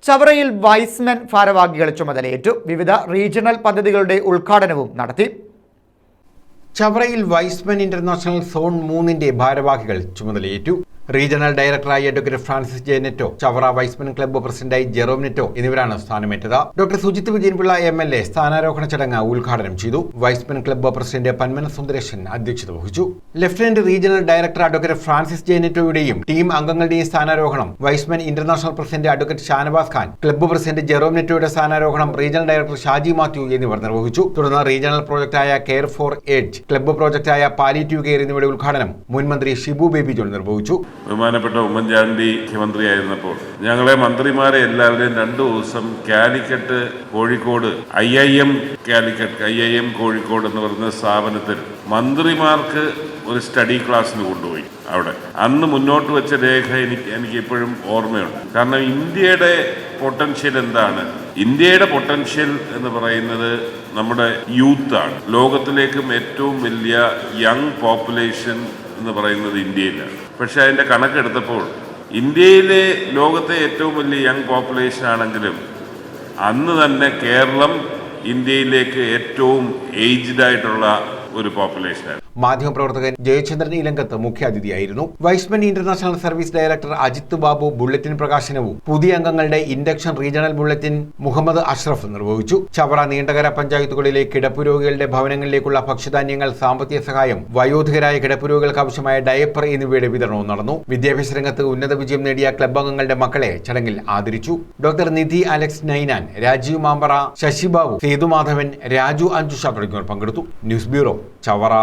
ചവറയിൽ wise men ഭാരവാഹികൾ ചുമതലയേറ്റു. വിവിധ റീജിയണൽ പദ്ധതികളുടെ ഉദ്ഘാടനവും നടത്തി. ചവറയിൽ വൈസ്മെൻ ഇന്റർനാഷണൽ സോൺ 3 ഭാരവാഹികൾ ചുമതലയേറ്റു. റീജിയണൽ ഡയറക്ടറായി advocate Francis J Netto, Chavara Y's Men club പ്രസിഡന്റായി ജെറോം നെറ്റോ എന്നിവരാണ് സ്ഥാനമേറ്റത്. ഡോക്ടർ സുജിത് വിജയൻപിള്ള MLA സ്ഥാനാരോഹണ ചടങ്ങ് ഉദ്ഘാടനം ചെയ്തു. Y's Men club president Panmana Sundaresan അധ്യക്ഷത വഹിച്ചു. Lieutenant regional director advocate Francis J നെറ്റോയുടെയും ടീം അംഗങ്ങളുടെയും സ്ഥാനാരോഹണം Y's Men international president advocate Shanavas Khan, club president Jerome നെറ്റോയുടെ സ്ഥാനാരോഹണം റീജിയണൽ ഡയറക്ടർ ഷാജി മാത്യു എന്നിവർ നിർവഹിച്ചു. തുടർന്ന് റീജിയണൽ പ്രോജക്റ്റായ കെയർ ഫോർ ഏജ്, ക്ലബ്ബ് പ്രോജക്റ്റായ പാലിറ്റീവ് കെയർ എന്നിവയുടെ ഉദ്ഘാടനം മുൻമന്ത്രി ഷിബു ബേബി ജോൺ നിർവഹിച്ചു. ബഹുമാനപ്പെട്ട ഉമ്മൻചാണ്ടി മുഖ്യമന്ത്രിയായിരുന്നപ്പോൾ ഞങ്ങളെ മന്ത്രിമാരെ എല്ലാവരെയും 2 ദിവസം കാലിക്കറ്റ് കോഴിക്കോട് IIM കോഴിക്കോട് എന്ന് പറയുന്ന സ്ഥാപനത്തിൽ മന്ത്രിമാർക്ക് ഒരു സ്റ്റഡി ക്ലാസ്സിന് കൊണ്ടുപോയി. അവിടെ അന്ന് മുന്നോട്ട് വെച്ച രേഖ എനിക്ക് ഇപ്പോഴും ഓർമ്മയുണ്ട്. കാരണം ഇന്ത്യയുടെ പൊട്ടൻഷ്യൽ എന്താണ്? ഇന്ത്യയുടെ പൊട്ടൻഷ്യൽ എന്ന് പറയുന്നത് നമ്മുടെ യൂത്താണ്. ലോകത്തിലേക്കും ഏറ്റവും വലിയ യങ് പോപ്പുലേഷൻ എന്ന് പറയുന്നത് ഇന്ത്യയിലാണ്. പക്ഷെ അതിൻ്റെ കണക്കെടുത്തപ്പോൾ ഇന്ത്യയിലെ ലോകത്തെ ഏറ്റവും വലിയ യങ് പോപ്പുലേഷൻ ആണെങ്കിലും അന്ന് തന്നെ കേരളം ഇന്ത്യയിലേക്ക് ഏറ്റവും ഏജ്ഡ് ആയിട്ടുള്ള ഒരു പോപ്പുലേഷനാണ്. മാധ്യമപ്രവർത്തകൻ ജയചന്ദ്രൻ ഇലങ്കത്ത് മുഖ്യാതിഥിയായിരുന്നു. Y's Men international service director Ajith Babu bulletin പ്രകാശനവും പുതിയ അംഗങ്ങളുടെ induction regional bulletin Muhammad Ashraf നിർവഹിച്ചു. ചവറ നീണ്ടകര പഞ്ചായത്തുകളിലെ കിടപ്പുരോഗികളുടെ ഭവനങ്ങളിലേക്കുള്ള ഭക്ഷ്യധാന്യങ്ങൾ, സാമ്പത്തിക സഹായം, വയോധികരായ കിടപ്പുരോഗികൾക്ക് ആവശ്യമായ ഡയപ്പർ എന്നിവയുടെ വിതരണവും നടന്നു. വിദ്യാഭ്യാസ രംഗത്ത് ഉന്നത വിജയം നേടിയ ക്ലബ് അംഗങ്ങളുടെ മക്കളെ ചടങ്ങിൽ ആദരിച്ചു. ഡോക്ടർ നിധി അലക്സ് നൈനാൻ, രാജീവ് മാമ്പറ, ശശിബാബു, സേതുമാധവൻ, രാജു അഞ്ജുഷ തുടങ്ങിയവർ പങ്കെടുത്തു. News bureau, Chavara.